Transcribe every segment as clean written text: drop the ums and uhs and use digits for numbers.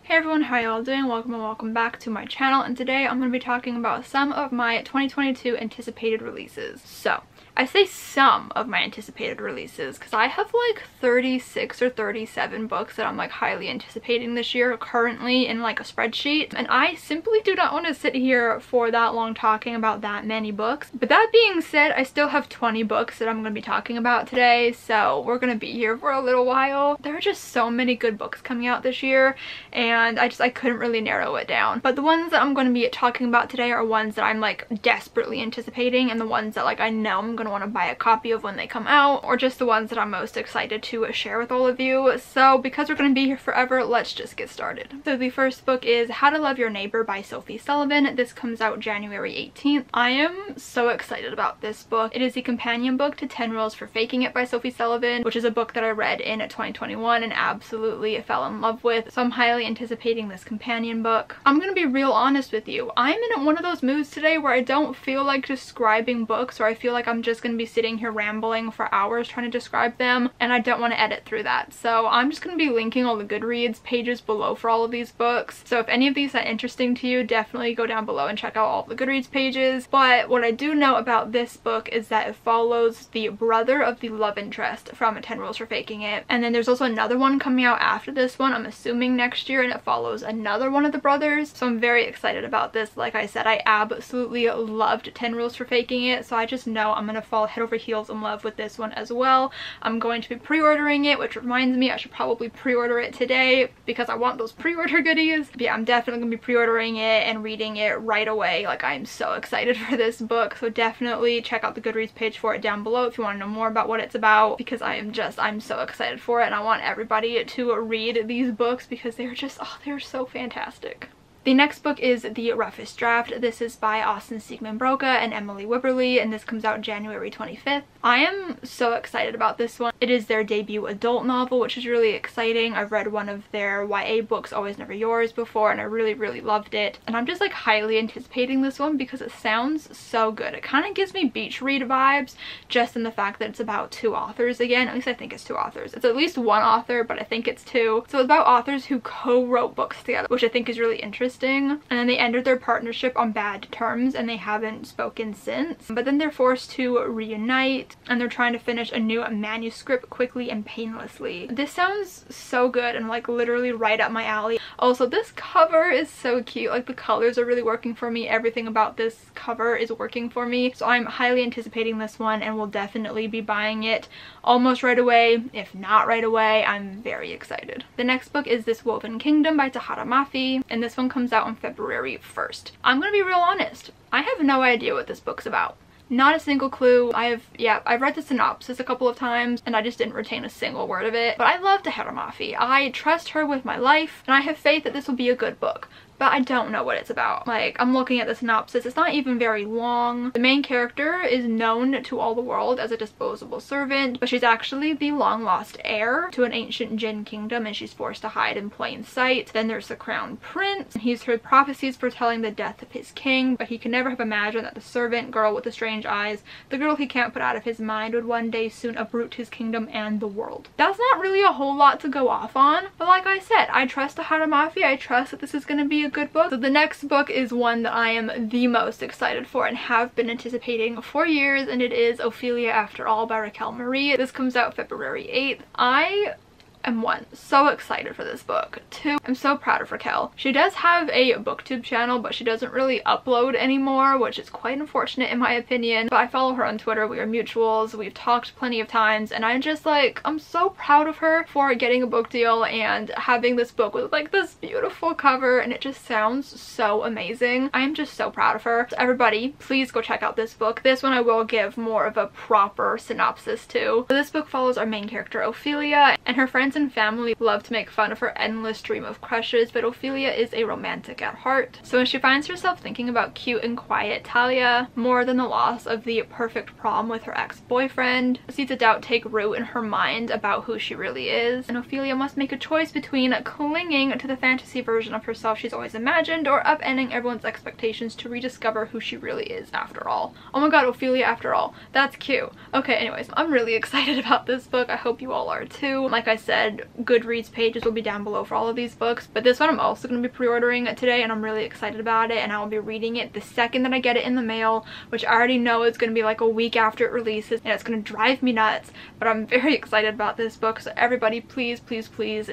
Hey everyone, how y'all doing? Welcome and welcome back to my channel, and today I'm going to be talking about some of my 2022 anticipated releases. So, I say some of my anticipated releases because I have like 36 or 37 books that I'm like highly anticipating this year currently in like a spreadsheet, and I simply do not want to sit here for that long talking about that many books. But that being said, I still have 20 books that I'm going to be talking about today, so we're going to be here for a little while. There are just so many good books coming out this year, and I couldn't really narrow it down. But the ones that I'm going to be talking about today are ones that I'm like desperately anticipating, and the ones that like I know I'm going to want to buy a copy of when they come out, or just the ones that I'm most excited to share with all of you. So because we're going to be here forever, let's just get started. So the first book is How to Love Your Neighbor by Sophie Sullivan. This comes out January 18th. I am so excited about this book. It is the companion book to 10 Rules for Faking It by Sophie Sullivan, which is a book that I read in 2021 and absolutely fell in love with. So I'm highly anticipating this companion book. I'm gonna be real honest with you. I'm in one of those moods today where I don't feel like describing books, or I feel like I'm just gonna be sitting here rambling for hours trying to describe them, and I don't want to edit through that. So I'm just gonna be linking all the Goodreads pages below for all of these books. So if any of these are interesting to you, definitely go down below and check out all the Goodreads pages. But what I do know about this book is that it follows the brother of the love interest from 10 Rules for Faking It, and then there's also another one coming out after this one, I'm assuming next year, and it follows another one of the brothers. So I'm very excited about this. Like I said, I absolutely loved 10 Rules for Faking It, so I just know I'm gonna fall head over heels in love with this one as well. I'm going to be pre-ordering it, which reminds me I should probably pre-order it today because I want those pre-order goodies. But yeah, I'm definitely gonna be pre-ordering it and reading it right away. Like, I'm so excited for this book, so definitely check out the Goodreads page for it down below if you want to know more about what it's about, because I'm so excited for it, and I want everybody to read these books because they're just, oh, they're so fantastic. The next book is The Roughest Draft. This is by Austin Siegman Broca and Emily Wibberley, and this comes out January 25th. I am so excited about this one. It is their debut adult novel, which is really exciting. I've read one of their YA books, Always Never Yours, before, and I really loved it. And I'm just like highly anticipating this one because it sounds so good. It kind of gives me beach read vibes, just in the fact that it's about two authors again. At least I think it's two authors. It's at least one author, but I think it's two. So it's about authors who co-wrote books together, which I think is really interesting. And then they ended their partnership on bad terms and they haven't spoken since. But then they're forced to reunite, and they're trying to finish a new manuscript quickly and painlessly. This sounds so good and like literally right up my alley. Also, this cover is so cute. Like, the colors are really working for me. Everything about this cover is working for me. So I'm highly anticipating this one and will definitely be buying it almost right away. If not right away, I'm very excited. The next book is This Woven Kingdom by Tahara Mafi, and this one comes out on February 1st. I'm gonna be real honest. I have no idea what this book's about. Not a single clue. I've read the synopsis a couple of times and I just didn't retain a single word of it. But I love Tahara Mafi. I trust her with my life, and I have faith that this will be a good book. But I don't know what it's about. Like, I'm looking at the synopsis. It's not even very long. The main character is known to all the world as a disposable servant, but she's actually the long-lost heir to an ancient Jinn kingdom, and she's forced to hide in plain sight. Then there's the crown prince. He's heard prophecies foretelling the death of his king, but he can never have imagined that the servant girl with the strange eyes, the girl he can't put out of his mind, would one day soon uproot his kingdom and the world. That's not really a whole lot to go off on, but like I said, I trust Tahara Mafi. I trust that this is going to be a good book. So the next book is one that I am the most excited for and have been anticipating for years, and it is Ophelia After All by Raquel Marie. This comes out February 8th. I am, one, so excited for this book. Two, I'm so proud of Raquel. She does have a booktube channel, but she doesn't really upload anymore, which is quite unfortunate in my opinion. But I follow her on Twitter. We are mutuals. We've talked plenty of times, and I'm just like, I'm so proud of her for getting a book deal and having this book with like this beautiful cover, and it just sounds so amazing. I'm just so proud of her. So everybody, please go check out this book. This one I will give more of a proper synopsis to. So this book follows our main character Ophelia, and her friends and family love to make fun of her endless stream of crushes, but Ophelia is a romantic at heart. So when she finds herself thinking about cute and quiet Talia more than the loss of the perfect prom with her ex-boyfriend, seeds of doubt take root in her mind about who she really is, and Ophelia must make a choice between clinging to the fantasy version of herself she's always imagined or upending everyone's expectations to rediscover who she really is after all. Oh my god, Ophelia After All. That's cute. Okay, anyways, I'm really excited about this book. I hope you all are too. Like I said, said, Goodreads pages will be down below for all of these books, but this one I'm also going to be pre-ordering today, and I'm really excited about it, and I will be reading it the second that I get it in the mail, which I already know is going to be like a week after it releases, and it's going to drive me nuts, but I'm very excited about this book. So everybody, please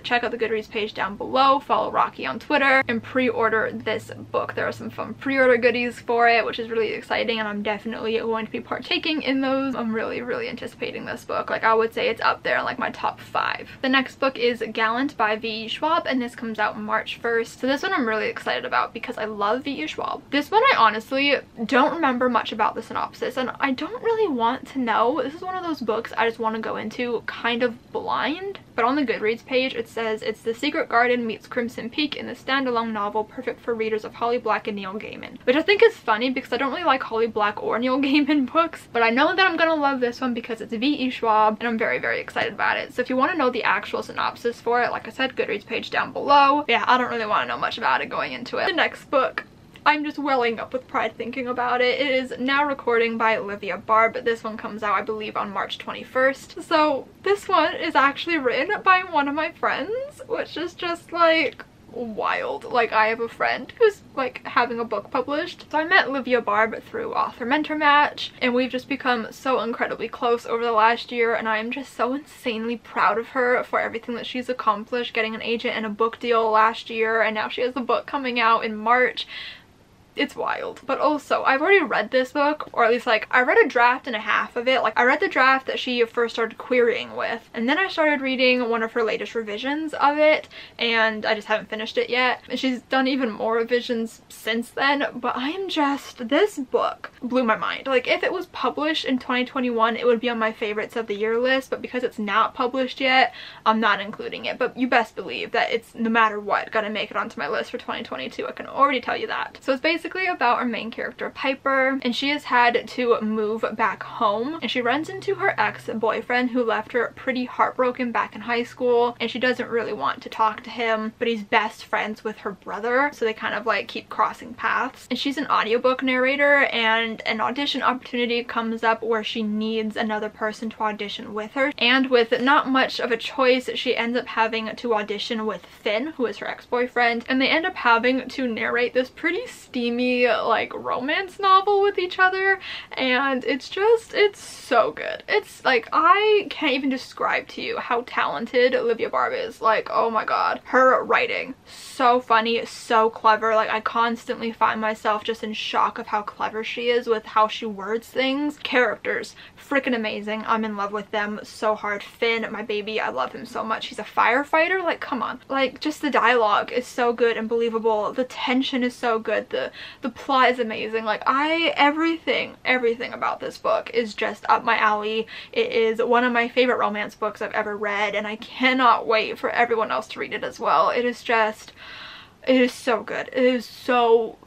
check out the Goodreads page down below, follow Rocky on Twitter, and pre-order this book. There are some fun pre-order goodies for it, which is really exciting, and I'm definitely going to be partaking in those. I'm really anticipating this book. Like, I would say it's up there in like my top 5. The next book is Gallant by V.E. Schwab, and this comes out March 1st. So this one I'm really excited about because I love V.E. Schwab. This one I honestly don't remember much about the synopsis, and I don't really want to know. This is one of those books I just want to go into kind of blind. But on the Goodreads page it says it's The Secret Garden meets Crimson Peak in the standalone novel perfect for readers of Holly Black and Neil Gaiman. Which I think is funny because I don't really like Holly Black or Neil Gaiman books, but I know that I'm gonna love this one because it's V.E. Schwab, and I'm very excited about it. So if you want to know the actual synopsis for it, like I said, Goodreads page down below. Yeah, I don't really want to know much about it going into it. The next book, I'm just welling up with pride thinking about it. It is Now Recording by Olivia Barb. This one comes out, I believe, on March 21st. So this one is actually written by one of my friends, which is just like wild. Like, I have a friend who's like having a book published. So I met Olivia Barb through Author Mentor Match, and we've just become so incredibly close over the last year, and I am just so insanely proud of her for everything that she's accomplished, getting an agent and a book deal last year, and now she has a book coming out in March. It's wild. But also, I've already read this book, or at least like I read a draft and a half of it. Like, I read the draft that she first started querying with, and then I started reading one of her latest revisions of it, and I just haven't finished it yet. And she's done even more revisions since then, but I am just, this book blew my mind. Like, if it was published in 2021, it would be on my favorites of the year list, but because it's not published yet, I'm not including it. But you best believe that it's, no matter what, gonna make it onto my list for 2022. I can already tell you that. So it's basically about our main character Piper, and she has had to move back home, and she runs into her ex-boyfriend who left her pretty heartbroken back in high school, and she doesn't really want to talk to him, but he's best friends with her brother, so they kind of like keep crossing paths. And she's an audiobook narrator, and an audition opportunity comes up where she needs another person to audition with her, and with not much of a choice, she ends up having to audition with Finn, who is her ex-boyfriend, and they end up having to narrate this pretty steamy like romance novel with each other, and it's so good. It's like, I can't even describe to you how talented Olivia Barb is. Like, oh my god, her writing, so funny, so clever. Like, I constantly find myself just in shock of how clever she is with how she words things. Characters, freaking amazing. I'm in love with them so hard. Finn, my baby, I love him so much. He's a firefighter. Like, come on. Like, just the dialogue is so good and believable. The tension is so good. The plot is amazing. Like, everything about this book is just up my alley. It is one of my favorite romance books I've ever read, and I cannot wait for everyone else to read it as well. It is so good. It is so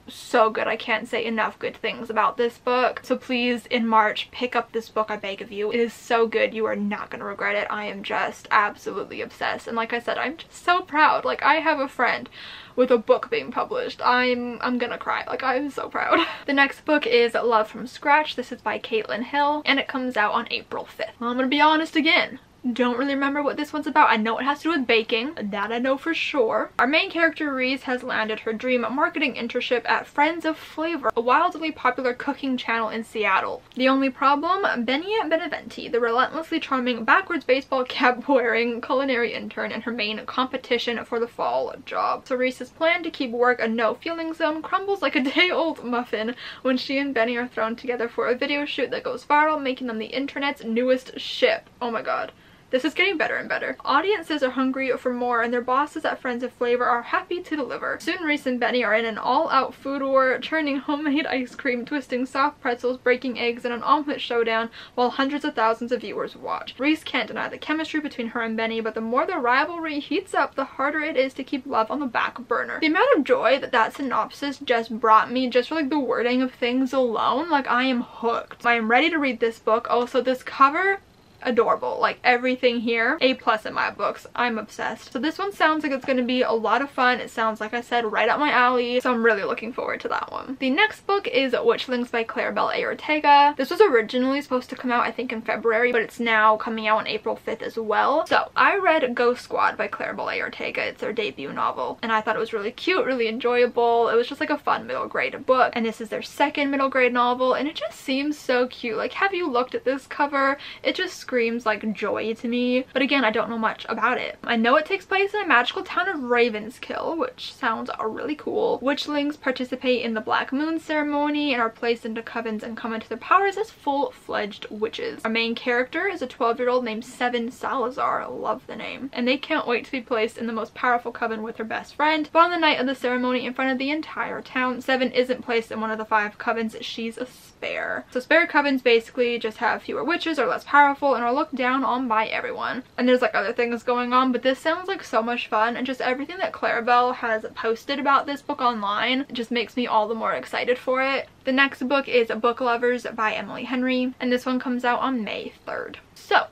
good. I can't say enough good things about this book. So please, in March, pick up this book, I beg of you. It is so good. You are not gonna regret it. I am just absolutely obsessed, and like I said, I'm just so proud. Like, I have a friend with a book being published. I'm gonna cry. Like, I'm so proud. The next book is Love from Scratch. This is by Caitlin Hill, and it comes out on April 5th. Well, I'm gonna be honest again. Don't really remember what this one's about. I know it has to do with baking. That I know for sure. Our main character, Reese, has landed her dream marketing internship at Friends of Flavor, a wildly popular cooking channel in Seattle. The only problem? Benny Beneventi, the relentlessly charming, backwards baseball cap wearing culinary intern, and her main competition for the fall job. So Reese's plan to keep work a no-feeling zone crumbles like a day-old muffin when she and Benny are thrown together for a video shoot that goes viral, making them the internet's newest ship. Oh my god. This is getting better and better. Audiences are hungry for more, and their bosses at Friends of Flavor are happy to deliver. Soon Reese and Benny are in an all-out food war, churning homemade ice cream, twisting soft pretzels, breaking eggs in an omelet showdown, while hundreds of thousands of viewers watch. Reese can't deny the chemistry between her and Benny, but the more the rivalry heats up, the harder it is to keep love on the back burner. The amount of joy that synopsis just brought me, just for like the wording of things alone, like, I am hooked. I am ready to read this book. Also, this cover, adorable. Like everything here, A+ in my books. I'm obsessed. So this one sounds like it's going to be a lot of fun. It sounds, like I said, right up my alley. So I'm really looking forward to that one. The next book is Witchlings by Claribel A. Ortega. This was originally supposed to come out, I think, in February, but it's now coming out on April 5th as well. So I read Ghost Squad by Claribel A. Ortega. It's their debut novel, and I thought it was really cute, really enjoyable. It was just like a fun middle grade book, and this is their second middle grade novel, and it just seems so cute. Like, have you looked at this cover? It just screams like joy to me, but again, I don't know much about it. I know it takes place in a magical town of Ravenskill, which sounds really cool. Witchlings participate in the Black Moon ceremony and are placed into covens and come into their powers as full-fledged witches. Our main character is a 12-year-old named Seven Salazar. I love the name. And they can't wait to be placed in the most powerful coven with her best friend. But on the night of the ceremony, in front of the entire town, Seven isn't placed in one of the 5 covens. She's a spare. So spare covens basically just have fewer witches, are less powerful, and are looked down on by everyone. And there's like other things going on, but this sounds like so much fun, and just everything that Claribel has posted about this book online just makes me all the more excited for it. The next book is Book Lovers by Emily Henry, and this one comes out on May 3rd. So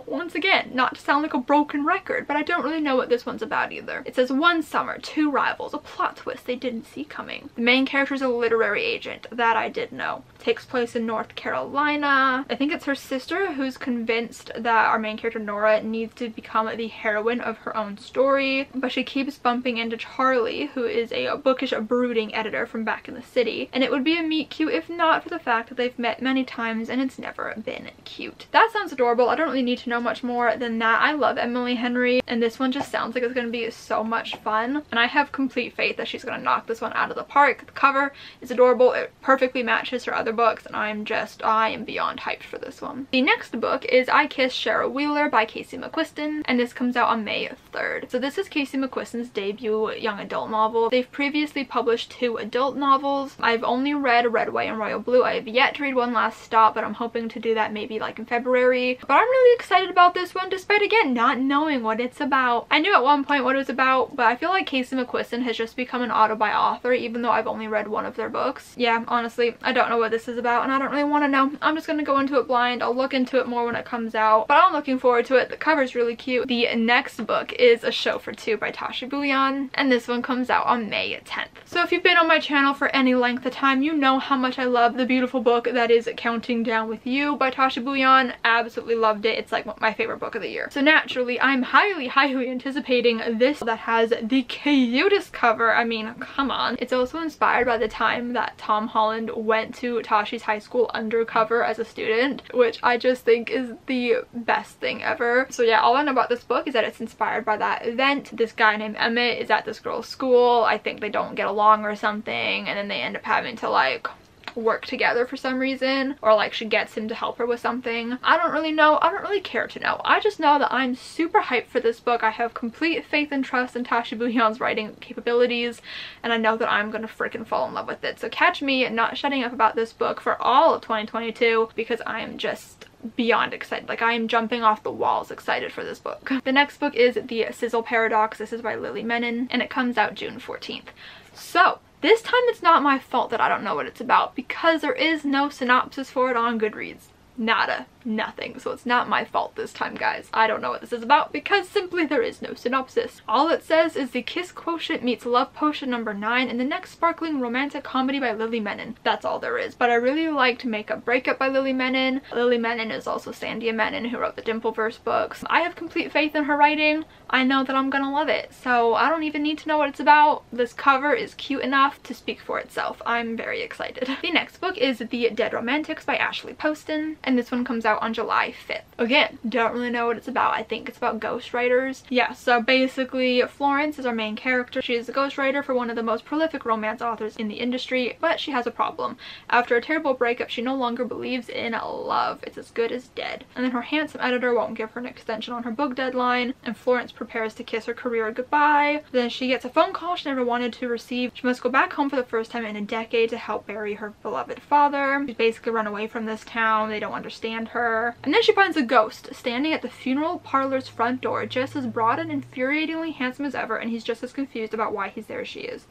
once again, not to sound like a broken record, but I don't really know what this one's about either. It says, one summer, 2 rivals, a plot twist they didn't see coming. The main character is a literary agent. That I did know. Takes place in North Carolina. I think it's her sister who's convinced that our main character Nora needs to become the heroine of her own story, but she keeps bumping into Charlie, who is a bookish, brooding editor from back in the city, and it would be a meet cute if not for the fact that they've met many times and it's never been cute. That sounds adorable. I don't really need to know much more than that. I love Emily Henry, and this one just sounds like it's going to be so much fun, and I have complete faith that she's going to knock this one out of the park. The cover is adorable. It perfectly matches her other books, and I am beyond hyped for this one. The next book is I Kissed Cheryl Wheeler by Casey McQuiston, and this comes out on May 3rd. So this is Casey McQuiston's debut young adult novel. They've previously published 2 adult novels. I've only read Red, White, and Royal Blue. I have yet to read One Last Stop, but I'm hoping to do that maybe like in February. But I'm really excited about this one, despite again not knowing what it's about. I knew at one point what it was about, but I feel like Casey McQuiston has just become an auto-buy author, even though I've only read one of their books. Yeah, honestly, I don't know what this is about, and I don't really want to know. I'm just gonna go into it blind. I'll look into it more when it comes out, but I'm looking forward to it. The cover's really cute. The next book is A Show for Two by Tasha Bouillon, and this one comes out on May 10th. So if you've been on my channel for any length of time, you know how much I love the beautiful book that is Counting Down With You by Tasha Bouillon. Absolutely loved it. It's like my favorite book of the year. So naturally, I'm highly anticipating this that has the cutest cover. I mean, come on. It's also inspired by the time that Tom Holland went to Tashi's high school undercover as a student, which I just think is the best thing ever. So yeah, all I know about this book is that it's inspired by that event. This guy named Emmett is at this girl's school. I think they don't get along or something, and then they end up having to like work together for some reason, or like she gets him to help her with something. I don't really know. I don't really care to know. I just know that I'm super hyped for this book. I have complete faith and trust in Tasha Bouillon's writing capabilities, and I know that I'm gonna freaking fall in love with it. So catch me not shutting up about this book for all of 2022, because I am just beyond excited. Like, I am jumping off the walls excited for this book. The next book is The Sizzle Paradox. This is by Lily Menon, and it comes out June 14th. So this time it's not my fault that I don't know what it's about, because there is no synopsis for it on Goodreads. Nada. Nothing. So it's not my fault this time, guys. I don't know what this is about because simply there is no synopsis. All it says is the kiss quotient meets love potion number 9 in the next sparkling romantic comedy by Lily Menon. That's all there is. But I really liked Makeup Breakup by Lily Menon. Lily Menon is also Sandia Menon, who wrote the Dimpleverse books. I have complete faith in her writing. I know that I'm gonna love it. So I don't even need to know what it's about. This cover is cute enough to speak for itself. I'm very excited. The next book is The Dead Romantics by Ashley Poston, and this one comes out on July 5th. Again, don't really know what it's about. I think it's about ghostwriters. Yeah, so basically Florence is our main character. She is a ghostwriter for one of the most prolific romance authors in the industry, but she has a problem. After a terrible breakup, she no longer believes in love. It's as good as dead. And then her handsome editor won't give her an extension on her book deadline, and Florence prepares to kiss her career goodbye. Then she gets a phone call she never wanted to receive. She must go back home for the first time in a decade to help bury her beloved father. She's basically run away from this town. They don't understand her. And then she finds a ghost standing at the funeral parlor's front door, just as broad and infuriatingly handsome as ever, and he's just as confused about why he's there as she is.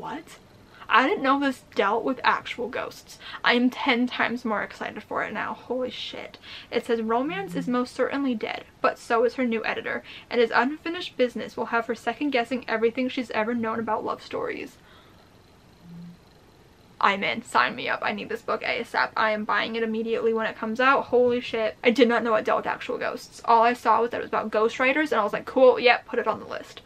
what? I didn't know this dealt with actual ghosts. I am 10 times more excited for it now. Holy shit. It says romance is most certainly dead, but so is her new editor, and his unfinished business will have her second guessing everything she's ever known about love stories. I'm in. Sign me up. I need this book ASAP. I am buying it immediately when it comes out. Holy shit. I did not know it dealt with actual ghosts. All I saw was that it was about ghostwriters, and I was like, cool, yep, put it on the list.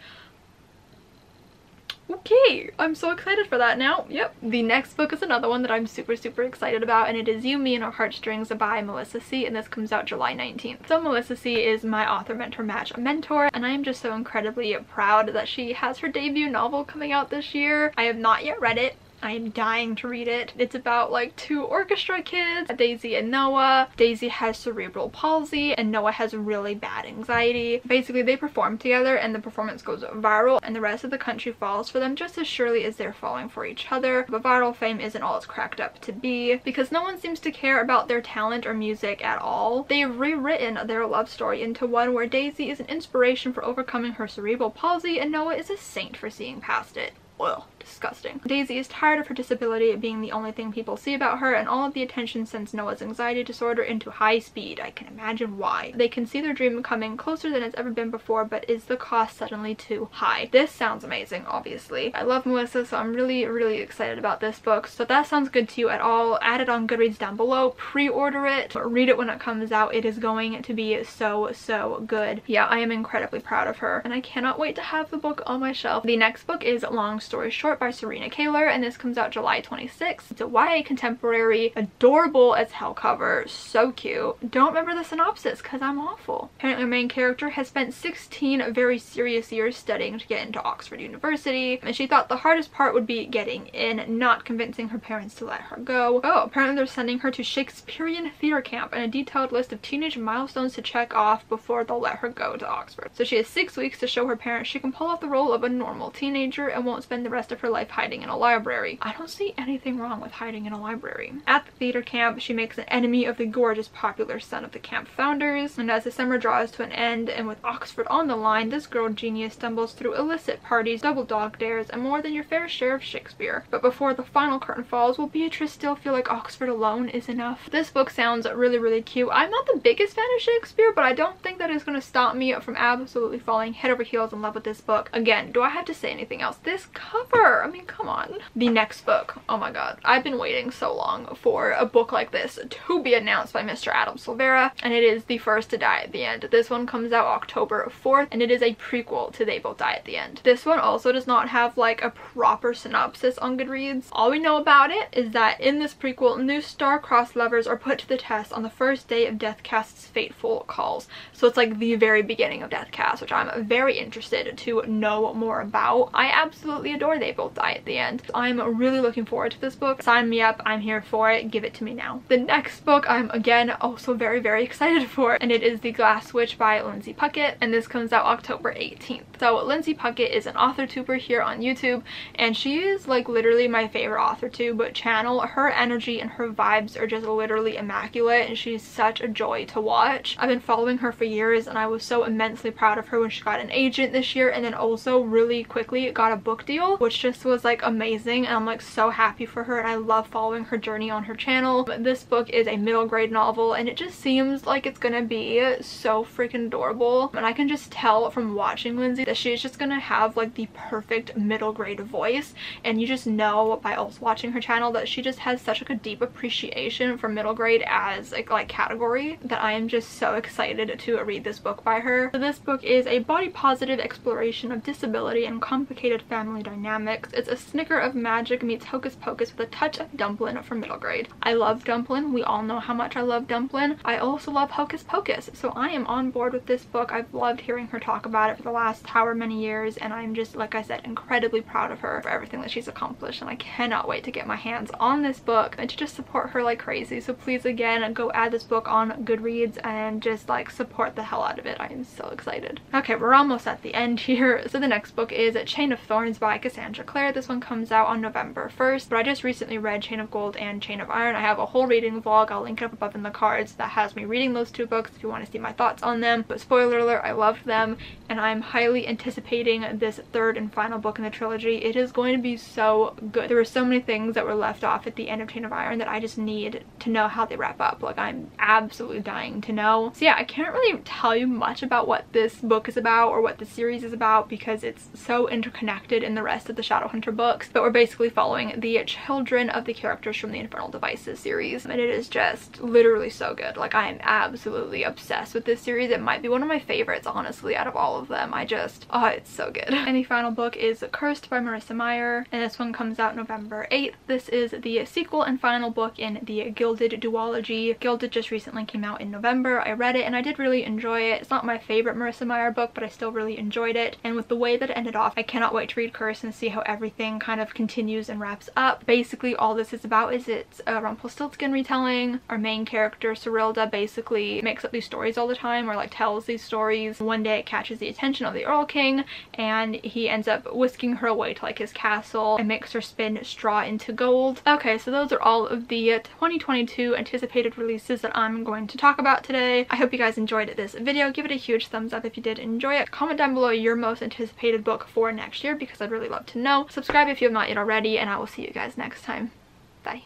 Okay, I'm so excited for that now. Yep. The next book is another one that I'm super excited about, and it is You, Me, and Our Heartstrings by Melissa C, and this comes out July 19th. So Melissa C is my author mentor match mentor, and I am just so incredibly proud that she has her debut novel coming out this year. I have not yet read it. I am dying to read it. It's about like two orchestra kids, Daisy and Noah. Daisy has cerebral palsy and Noah has really bad anxiety. Basically, they perform together and the performance goes viral, and the rest of the country falls for them just as surely as they're falling for each other. But viral fame isn't all it's cracked up to be, because no one seems to care about their talent or music at all. They've rewritten their love story into one where Daisy is an inspiration for overcoming her cerebral palsy and Noah is a saint for seeing past it. Ugh, disgusting. Daisy is tired of her disability being the only thing people see about her, and all of the attention sends Noah's anxiety disorder into high speed. I can imagine why. They can see their dream coming closer than it's ever been before, but is the cost suddenly too high? This sounds amazing, obviously. I love Melissa, so I'm really excited about this book. So if that sounds good to you at all, add it on Goodreads down below, pre-order it, read it when it comes out. It is going to be so good. Yeah, I am incredibly proud of her, and I cannot wait to have the book on my shelf. The next book is Long Story Short by Serena Kaler, and this comes out July 26th. It's a YA contemporary, adorable as hell cover, so cute. Don't remember the synopsis because I'm awful. Apparently our main character has spent 16 very serious years studying to get into Oxford University, and she thought the hardest part would be getting in, not convincing her parents to let her go. Oh, apparently they're sending her to Shakespearean theater camp and a detailed list of teenage milestones to check off before they'll let her go to Oxford. So she has 6 weeks to show her parents she can pull off the role of a normal teenager and won't spend the rest of her life hiding in a library. I don't see anything wrong with hiding in a library. At the theater camp, she makes an enemy of the gorgeous popular son of the camp founders, and as the summer draws to an end and with Oxford on the line, this girl genius stumbles through illicit parties, double dog dares, and more than your fair share of Shakespeare. But before the final curtain falls, will Beatrice still feel like Oxford alone is enough? This book sounds really cute. I'm not the biggest fan of Shakespeare, but I don't think that is going to stop me from absolutely falling head over heels in love with this book. Again, do I have to say anything else? This cover, I mean, come on. The next book, oh my god, I've been waiting so long for a book like this to be announced by Mr. Adam Silvera, and it is The First to Die at the End. This one comes out October 4th, and it is a prequel to They Both Die at the End. This one also does not have like a proper synopsis on Goodreads. All we know about it is that in this prequel, new star-crossed lovers are put to the test on the first day of Deathcast's fateful calls. So it's like the very beginning of Deathcast, which I'm very interested to know more about. I absolutely adore They Both Die at the End. I'm really looking forward to this book. Sign me up. I'm here for it. Give it to me now. The next book I'm again also very excited for, and it is The Glass Witch by Lindsay Puckett, and this comes out October 18th. So Lindsay Puckett is an author tuber here on YouTube, and she is like literally my favorite author tube channel. Her energy and her vibes are just literally immaculate, and she's such a joy to watch. I've been following her for years, and I was so immensely proud of her when she got an agent this year, and then also really quickly got a book deal, which just was like amazing, and I'm like so happy for her, and I love following her journey on her channel. But this book is a middle grade novel, and it just seems like it's gonna be so freaking adorable, and I can just tell from watching Lindsay that she's just gonna have like the perfect middle grade voice, and you just know by also watching her channel that she just has such like a deep appreciation for middle grade as like category, that I am just so excited to read this book by her. So this book is a body positive exploration of disability and complicated family dynamics. It's a snicker of magic meets hocus pocus with a touch of Dumplin' for middle grade. I love Dumplin'. We all know how much I love Dumplin'. I also love hocus pocus, so I am on board with this book. I've loved hearing her talk about it for the last however many years, and I'm just, like I said, incredibly proud of her for everything that she's accomplished, and I cannot wait to get my hands on this book and to just support her like crazy. So please again go add this book on Goodreads and just like support the hell out of it. I am so excited. Okay, we're almost at the end here. So the next book is Chain of Thorns by Cassandra Claire. This one comes out on November 1st, but I just recently read Chain of Gold and Chain of Iron. I have a whole reading vlog, I'll link it up above in the cards, that has me reading those two books if you want to see my thoughts on them. But spoiler alert, I loved them, and I'm highly anticipating this third and final book in the trilogy. It is going to be so good. There were so many things that were left off at the end of Chain of Iron that I just need to know how they wrap up. Like, I'm absolutely dying to know. So yeah, I can't really tell you much about what this book is about or what the series is about because it's so interconnected in the rest of the Shadowhunter books, but we're basically following the children of the characters from the Infernal Devices series, and it is just literally so good. Like, I am absolutely obsessed with this series. It might be one of my favorites, honestly, out of all of them. Oh, it's so good. And the final book is Cursed by Marissa Meyer, and this one comes out November 8th. This is the sequel and final book in the Gilded duology. Gilded just recently came out in November. I read it and I did really enjoy it. It's not my favorite Marissa Meyer book, but I still really enjoyed it. And with the way that it ended off, I cannot wait to read Cursed and see how everything kind of continues and wraps up. Basically, all this is about is it's a Rumpelstiltskin retelling. Our main character, Cyrilda, basically makes up these stories all the time, or like tells these stories. One day it catches the attention of the Earl King, and he ends up whisking her away to like his castle and makes her spin straw into gold. Okay, so those are all of the 2022 anticipated releases that I'm going to talk about today. I hope you guys enjoyed this video. Give it a huge thumbs up if you did enjoy it. Comment down below your most anticipated book for next year because I'd really love to know. Subscribe if you have not yet already, and I will see you guys next time. Bye.